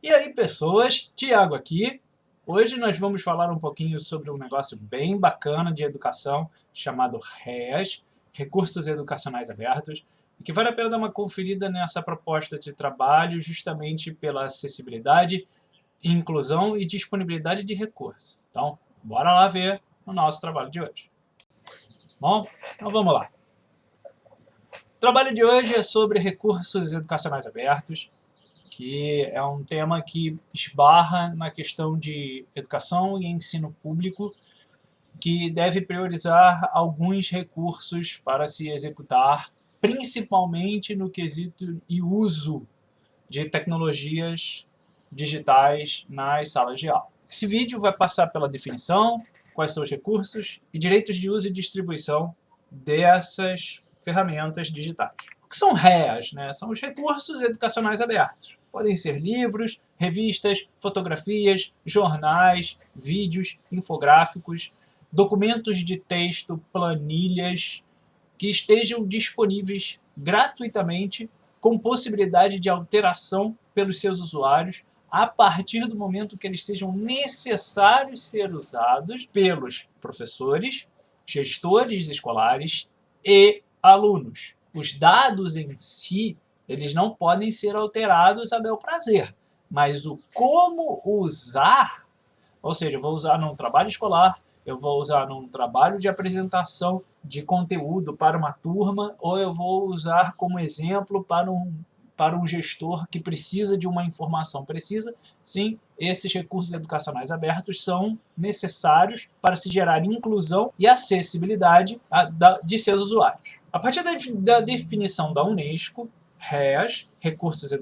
E aí, pessoas, Tiago aqui. Hoje nós vamos falar um pouquinho sobre um negócio bem bacana de educação chamado REAS, Recursos Educacionais Abertos, e que vale a pena dar uma conferida nessa proposta de trabalho justamente pela acessibilidade, inclusão e disponibilidade de recursos. Então, bora lá ver o nosso trabalho de hoje. Bom, então vamos lá. O trabalho de hoje é sobre recursos educacionais abertos, que é um tema que esbarra na questão de educação e ensino público, que deve priorizar alguns recursos para se executar, principalmente no quesito e uso de tecnologias digitais nas salas de aula. Esse vídeo vai passar pela definição, quais são os recursos e direitos de uso e distribuição dessas ferramentas digitais. O que são REAs? São os recursos educacionais abertos. Podem ser livros, revistas, fotografias, jornais, vídeos, infográficos, documentos de texto, planilhas, que estejam disponíveis gratuitamente, com possibilidade de alteração pelos seus usuários, a partir do momento que eles sejam necessários ser usados pelos professores, gestores escolares e alunos. Os dados em si, eles não podem ser alterados a bel prazer, mas o como usar, ou seja, eu vou usar num trabalho escolar, eu vou usar num trabalho de apresentação de conteúdo para uma turma, ou eu vou usar como exemplo para um gestor que precisa de uma informação precisa. Sim, esses recursos educacionais abertos são necessários para se gerar inclusão e acessibilidade de seus usuários. A partir da definição da Unesco, REAs, Recursos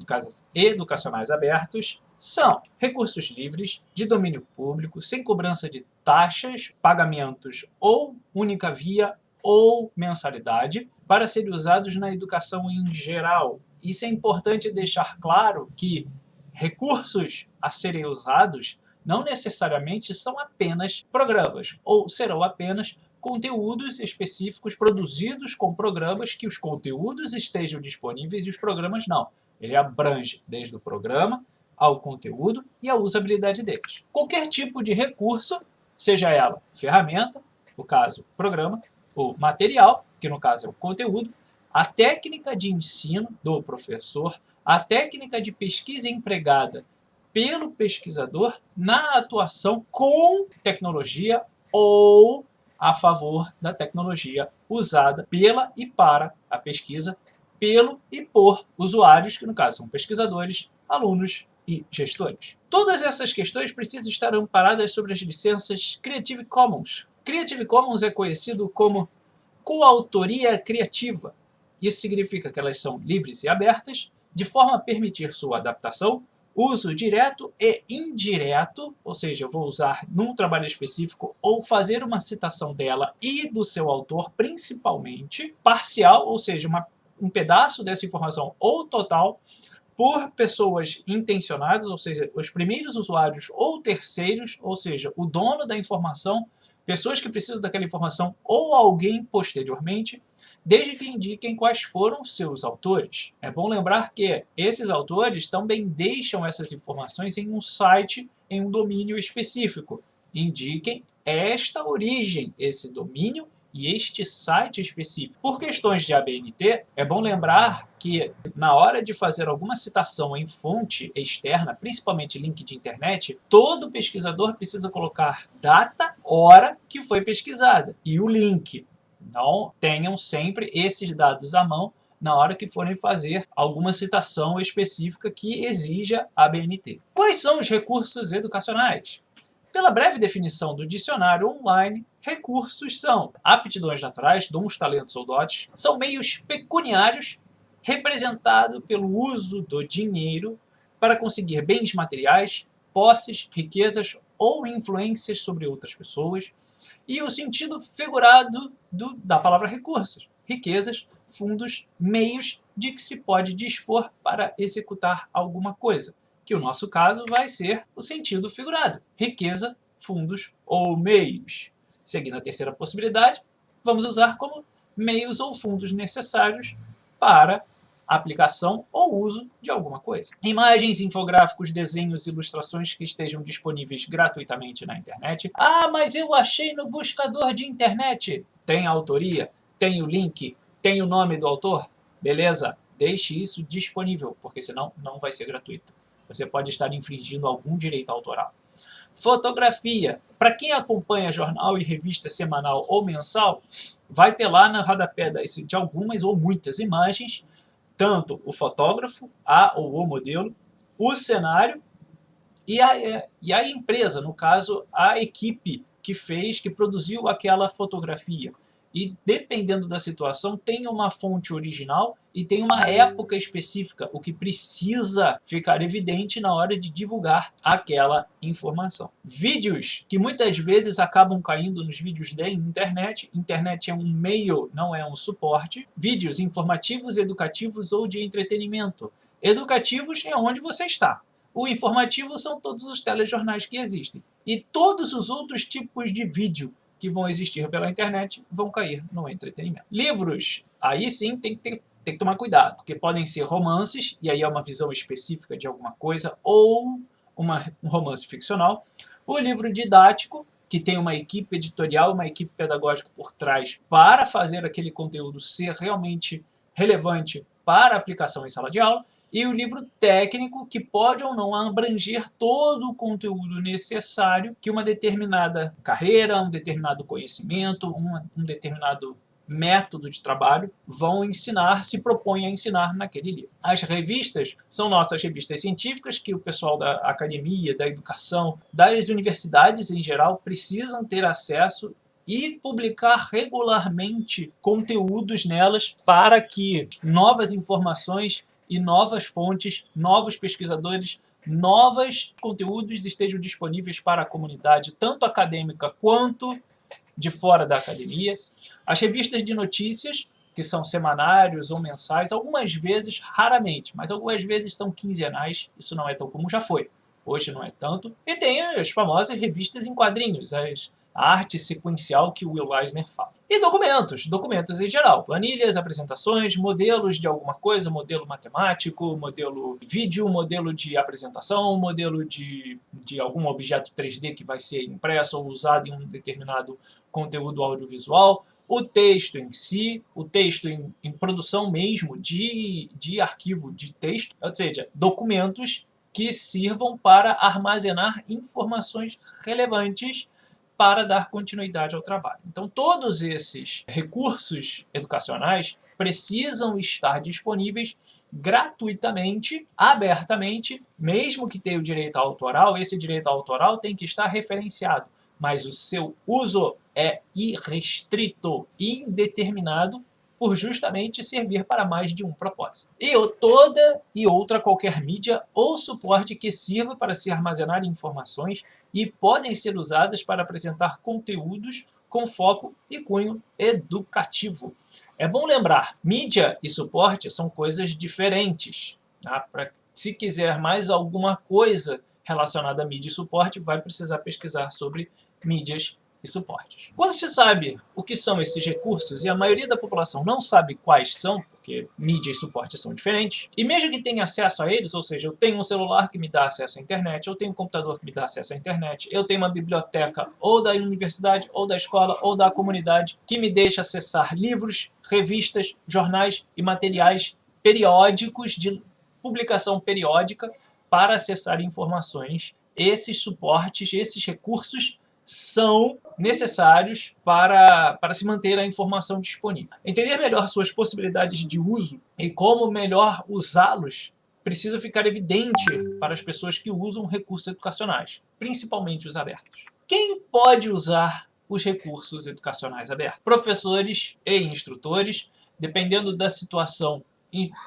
Educacionais Abertos, são recursos livres, de domínio público, sem cobrança de taxas, pagamentos ou única via ou mensalidade, para serem usados na educação em geral. Isso é importante deixar claro que recursos a serem usados não necessariamente são apenas programas, ou serão apenas conteúdos específicos produzidos com programas, que os conteúdos estejam disponíveis e os programas não. Ele abrange desde o programa ao conteúdo e a usabilidade deles. Qualquer tipo de recurso, seja ela ferramenta, no caso programa, ou material, que no caso é o conteúdo, a técnica de ensino do professor, a técnica de pesquisa empregada pelo pesquisador na atuação com tecnologia ou a favor da tecnologia usada pela e para a pesquisa, pelo e por usuários, que no caso são pesquisadores, alunos e gestores. Todas essas questões precisam estar amparadas sobre as licenças Creative Commons. Creative Commons é conhecido como coautoria criativa. Isso significa que elas são livres e abertas, de forma a permitir sua adaptação, uso direto e indireto, ou seja, eu vou usar num trabalho específico ou fazer uma citação dela e do seu autor, principalmente, parcial, ou seja, um pedaço dessa informação ou total, por pessoas intencionadas, ou seja, os primeiros usuários ou terceiros, ou seja, o dono da informação, pessoas que precisam daquela informação ou alguém posteriormente, desde que indiquem quais foram seus autores. É bom lembrar que esses autores também deixam essas informações em um site, em um domínio específico. Indiquem esta origem, esse domínio e este site específico. Por questões de ABNT, é bom lembrar que na hora de fazer alguma citação em fonte externa, principalmente link de internet, todo pesquisador precisa colocar data, hora que foi pesquisada e o link. Então, tenham sempre esses dados à mão na hora que forem fazer alguma citação específica que exija ABNT. Quais são os recursos educacionais? Pela breve definição do dicionário online, recursos são aptidões naturais, dons, talentos ou dotes, são meios pecuniários representados pelo uso do dinheiro para conseguir bens materiais, posses, riquezas ou influências sobre outras pessoas, e o sentido figurado da palavra recursos, riquezas, fundos, meios de que se pode dispor para executar alguma coisa, que o nosso caso vai ser o sentido figurado, riqueza, fundos ou meios. Seguindo a terceira possibilidade, vamos usar como meios ou fundos necessários para aplicação ou uso de alguma coisa. Imagens, infográficos, desenhos, ilustrações que estejam disponíveis gratuitamente na internet. Ah, mas eu achei no buscador de internet. Tem a autoria? Tem o link? Tem o nome do autor? Beleza, deixe isso disponível, porque senão não vai ser gratuito. Você pode estar infringindo algum direito autoral. Fotografia. Para quem acompanha jornal e revista semanal ou mensal, vai ter lá na rodapé de algumas ou muitas imagens, tanto o fotógrafo, ou o modelo, o cenário e a empresa, no caso, a equipe que produziu aquela fotografia. E, dependendo da situação, tem uma fonte original e tem uma época específica, o que precisa ficar evidente na hora de divulgar aquela informação. Vídeos, que muitas vezes acabam caindo nos vídeos da internet. Internet é um meio, não é um suporte. Vídeos informativos, educativos ou de entretenimento. Educativos é onde você está. O informativo são todos os telejornais que existem. E todos os outros tipos de vídeo que vão existir pela internet vão cair no entretenimento. Livros, aí sim tem que tomar cuidado, porque podem ser romances, e aí é uma visão específica de alguma coisa, ou um romance ficcional. O livro didático, que tem uma equipe editorial, uma equipe pedagógica por trás para fazer aquele conteúdo ser realmente relevante para aplicação em sala de aula. E o livro técnico, que pode ou não abranger todo o conteúdo necessário que uma determinada carreira, um determinado conhecimento, um determinado método de trabalho vão ensinar, se propõem a ensinar naquele livro. As revistas são nossas revistas científicas que o pessoal da academia, da educação, das universidades em geral precisam ter acesso e publicar regularmente conteúdos nelas para que novas informações e novas fontes, novos pesquisadores, novos conteúdos estejam disponíveis para a comunidade, tanto acadêmica quanto de fora da academia. As revistas de notícias, que são semanários ou mensais, algumas vezes, raramente, mas algumas vezes são quinzenais, isso não é tão comum, já foi, hoje não é tanto. E tem as famosas revistas em quadrinhos, a arte sequencial que o Will Eisner fala. E documentos em geral, planilhas, apresentações, modelos de alguma coisa, modelo matemático, modelo vídeo, modelo de apresentação, modelo de algum objeto 3D que vai ser impresso ou usado em um determinado conteúdo audiovisual, o texto em si, o texto em produção mesmo de arquivo de texto, ou seja, documentos que sirvam para armazenar informações relevantes para dar continuidade ao trabalho. Então, todos esses recursos educacionais precisam estar disponíveis gratuitamente, abertamente, mesmo que tenha o direito autoral, esse direito autoral tem que estar referenciado, mas o seu uso é irrestrito, indeterminado, por justamente servir para mais de um propósito. E toda e outra qualquer mídia ou suporte que sirva para se armazenar informações e podem ser usadas para apresentar conteúdos com foco e cunho educativo. É bom lembrar, mídia e suporte são coisas diferentes. Tá? Se quiser mais alguma coisa relacionada a mídia e suporte, vai precisar pesquisar sobre mídias e suportes. Quando se sabe o que são esses recursos, e a maioria da população não sabe quais são, porque mídia e suporte são diferentes, e mesmo que tenha acesso a eles, ou seja, eu tenho um celular que me dá acesso à internet, eu tenho um computador que me dá acesso à internet, eu tenho uma biblioteca ou da universidade, ou da escola, ou da comunidade, que me deixa acessar livros, revistas, jornais e materiais periódicos de publicação periódica para acessar informações. Esses suportes, esses recursos são necessários para se manter a informação disponível. Entender melhor suas possibilidades de uso e como melhor usá-los precisa ficar evidente para as pessoas que usam recursos educacionais, principalmente os abertos. Quem pode usar os recursos educacionais abertos? Professores e instrutores, dependendo da situação.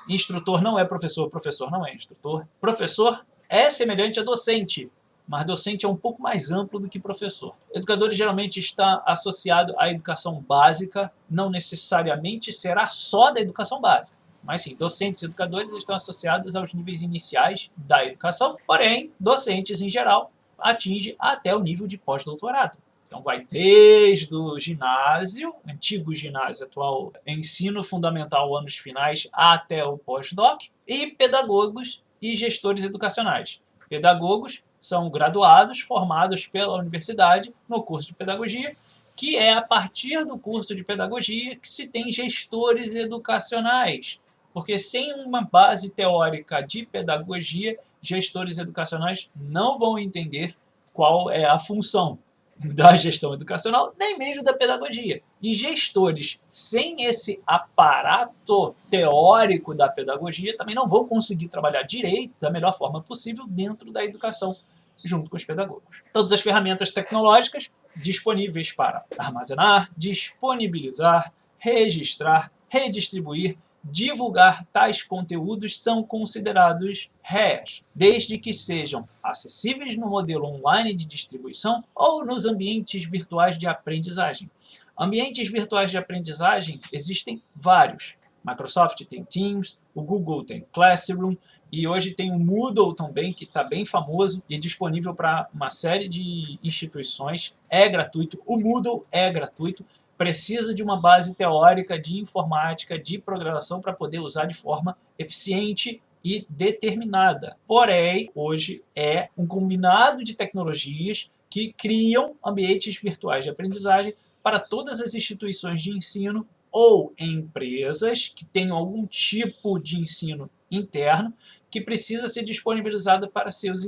Instrutor não é professor, professor não é instrutor. Professor é semelhante a docente, mas docente é um pouco mais amplo do que professor. Educador geralmente está associado à educação básica, não necessariamente será só da educação básica, mas sim, docentes e educadores estão associados aos níveis iniciais da educação, porém, docentes em geral atingem até o nível de pós-doutorado. Então vai desde o ginásio, antigo ginásio, atual ensino fundamental, anos finais, até o pós-doc, e pedagogos e gestores educacionais. Pedagogos são graduados, formados pela universidade no curso de pedagogia, que é a partir do curso de pedagogia que se tem gestores educacionais. Porque sem uma base teórica de pedagogia, gestores educacionais não vão entender qual é a função da gestão educacional, nem mesmo da pedagogia. E gestores sem esse aparato teórico da pedagogia também não vão conseguir trabalhar direito da melhor forma possível dentro da educação, junto com os pedagogos. Todas as ferramentas tecnológicas disponíveis para armazenar, disponibilizar, registrar, redistribuir, divulgar tais conteúdos são considerados REAs, desde que sejam acessíveis no modelo online de distribuição ou nos ambientes virtuais de aprendizagem. Ambientes virtuais de aprendizagem existem vários. Microsoft tem Teams, o Google tem Classroom, e hoje tem o Moodle também, que está bem famoso e disponível para uma série de instituições. É gratuito, o Moodle é gratuito. Precisa de uma base teórica de informática, de programação, para poder usar de forma eficiente e determinada. Porém, hoje é um combinado de tecnologias que criam ambientes virtuais de aprendizagem para todas as instituições de ensino ou empresas que tenham algum tipo de ensino interno que precisa ser disponibilizado para seus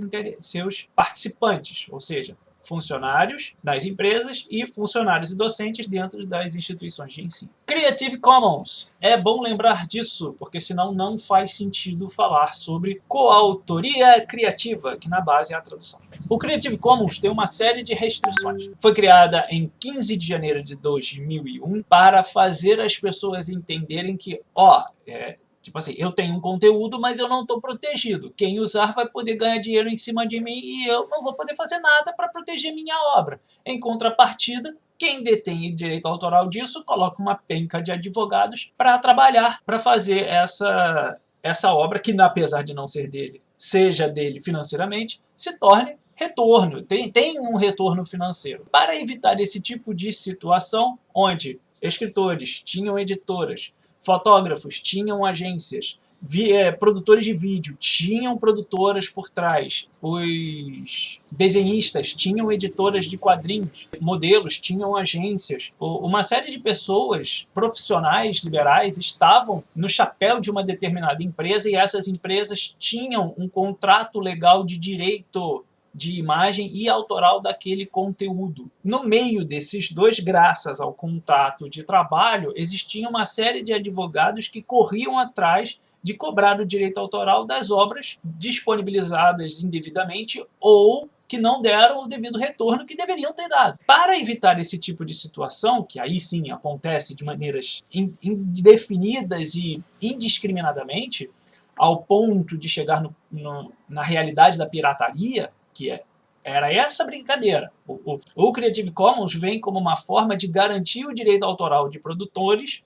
participantes, ou seja, funcionários das empresas e funcionários e docentes dentro das instituições de ensino. Creative Commons. É bom lembrar disso, porque senão não faz sentido falar sobre coautoria criativa, que na base é a tradução. O Creative Commons tem uma série de restrições. Foi criada em 15 de janeiro de 2001 para fazer as pessoas entenderem que, tipo assim, eu tenho um conteúdo, mas eu não estou protegido. Quem usar vai poder ganhar dinheiro em cima de mim e eu não vou poder fazer nada para proteger minha obra. Em contrapartida, quem detém direito autoral disso coloca uma penca de advogados para trabalhar, para fazer essa obra, que apesar de não ser dele, seja dele financeiramente, se torne retorno, tem um retorno financeiro. Para evitar esse tipo de situação, onde escritores tinham editoras, fotógrafos tinham agências, produtores de vídeo tinham produtoras por trás, os desenhistas tinham editoras de quadrinhos, modelos tinham agências, uma série de pessoas profissionais liberais estavam no chapéu de uma determinada empresa e essas empresas tinham um contrato legal de direito de imagem e autoral daquele conteúdo. No meio desses dois, graças ao contrato de trabalho, existia uma série de advogados que corriam atrás de cobrar o direito autoral das obras disponibilizadas indevidamente ou que não deram o devido retorno que deveriam ter dado. Para evitar esse tipo de situação, que aí sim acontece de maneiras indefinidas e indiscriminadamente, ao ponto de chegar na realidade da pirataria, era essa brincadeira. O Creative Commons vem como uma forma de garantir o direito autoral de produtores,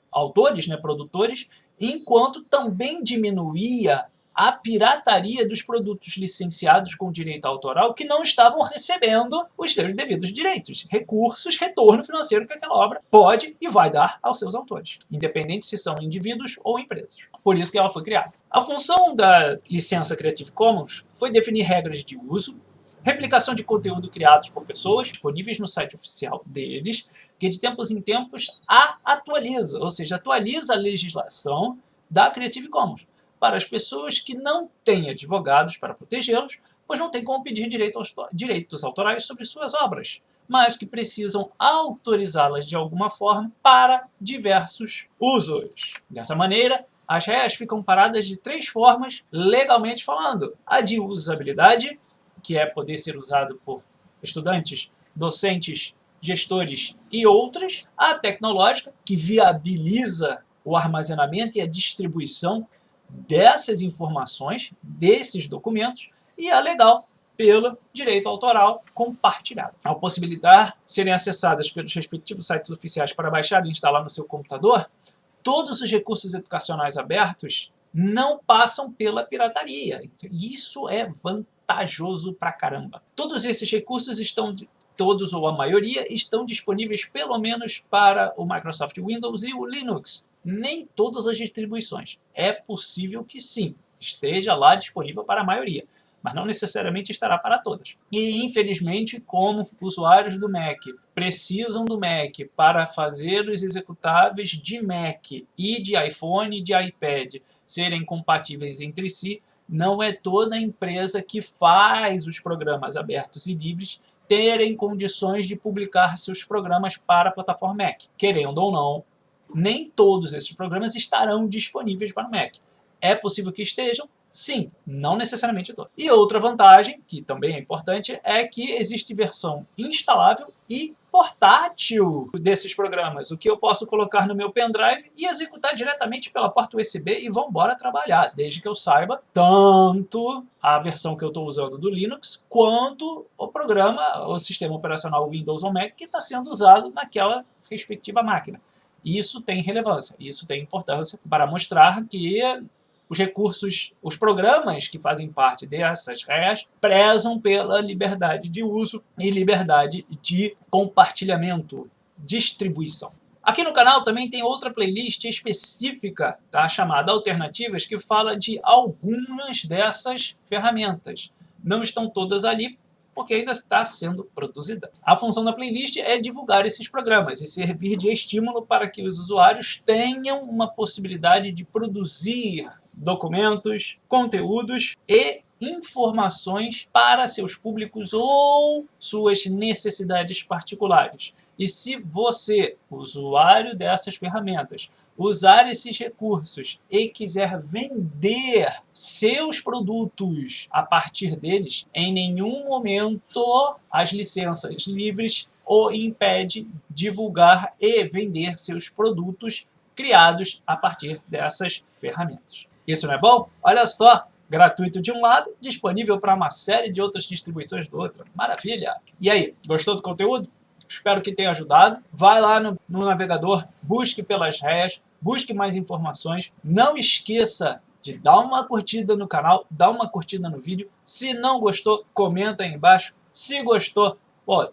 enquanto também diminuía a pirataria dos produtos licenciados com direito autoral que não estavam recebendo os seus devidos direitos, recursos, retorno financeiro que aquela obra pode e vai dar aos seus autores, independente se são indivíduos ou empresas. Por isso que ela foi criada. A função da licença Creative Commons foi definir regras de uso, replicação de conteúdo criados por pessoas, disponíveis no site oficial deles, que de tempos em tempos atualiza, ou seja, atualiza a legislação da Creative Commons para as pessoas que não têm advogados para protegê-los, pois não têm como pedir direitos autorais sobre suas obras, mas que precisam autorizá-las de alguma forma para diversos usos. Dessa maneira, as REAs ficam paradas de 3 formas, legalmente falando: a de usabilidade, que é poder ser usado por estudantes, docentes, gestores e outros, a tecnológica, que viabiliza o armazenamento e a distribuição dessas informações, desses documentos, e a legal, pelo direito autoral compartilhado. Ao possibilitar serem acessadas pelos respectivos sites oficiais para baixar e instalar no seu computador, todos os recursos educacionais abertos não passam pela pirataria. Isso é vantajoso pra caramba. Todos esses recursos estão todos ou a maioria estão disponíveis pelo menos para o Microsoft Windows e o Linux. Nem todas as distribuições. É possível que sim, esteja lá disponível para a maioria, mas não necessariamente estará para todas. E, infelizmente, como usuários do Mac precisam do Mac para fazer os executáveis de Mac e de iPhone e de iPad serem compatíveis entre si, não é toda empresa que faz os programas abertos e livres terem condições de publicar seus programas para a plataforma Mac. Querendo ou não, nem todos esses programas estarão disponíveis para o Mac. É possível que estejam? Sim, não necessariamente todos. E outra vantagem, que também é importante, é que existe versão instalável e portátil desses programas, o que eu posso colocar no meu pendrive e executar diretamente pela porta USB e vamos embora trabalhar, desde que eu saiba tanto a versão que eu estou usando do Linux, quanto o programa, o sistema operacional Windows ou Mac que está sendo usado naquela respectiva máquina. Isso tem relevância, isso tem importância para mostrar que os recursos, os programas que fazem parte dessas REAs prezam pela liberdade de uso e liberdade de compartilhamento, distribuição. Aqui no canal também tem outra playlist específica, tá, chamada Alternativas, que fala de algumas dessas ferramentas. Não estão todas ali, porque ainda está sendo produzida. A função da playlist é divulgar esses programas e servir de estímulo para que os usuários tenham uma possibilidade de produzir documentos, conteúdos e informações para seus públicos ou suas necessidades particulares. E se você, usuário dessas ferramentas, usar esses recursos e quiser vender seus produtos a partir deles, em nenhum momento as licenças livres o impede divulgar e vender seus produtos criados a partir dessas ferramentas. Isso não é bom? Olha só, gratuito de um lado, disponível para uma série de outras distribuições do outro. Maravilha! E aí, gostou do conteúdo? Espero que tenha ajudado. Vai lá no navegador, busque pelas REAs, busque mais informações. Não esqueça de dar uma curtida no canal, dar uma curtida no vídeo. Se não gostou, comenta aí embaixo. Se gostou,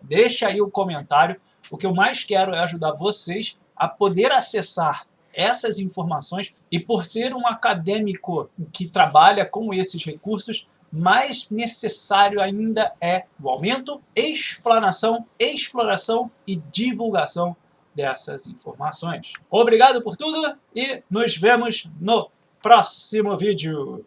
deixa aí o comentário. O que eu mais quero é ajudar vocês a poder acessar essas informações e, por ser um acadêmico que trabalha com esses recursos, mais necessário ainda é o aumento, explanação, exploração e divulgação dessas informações. Obrigado por tudo e nos vemos no próximo vídeo.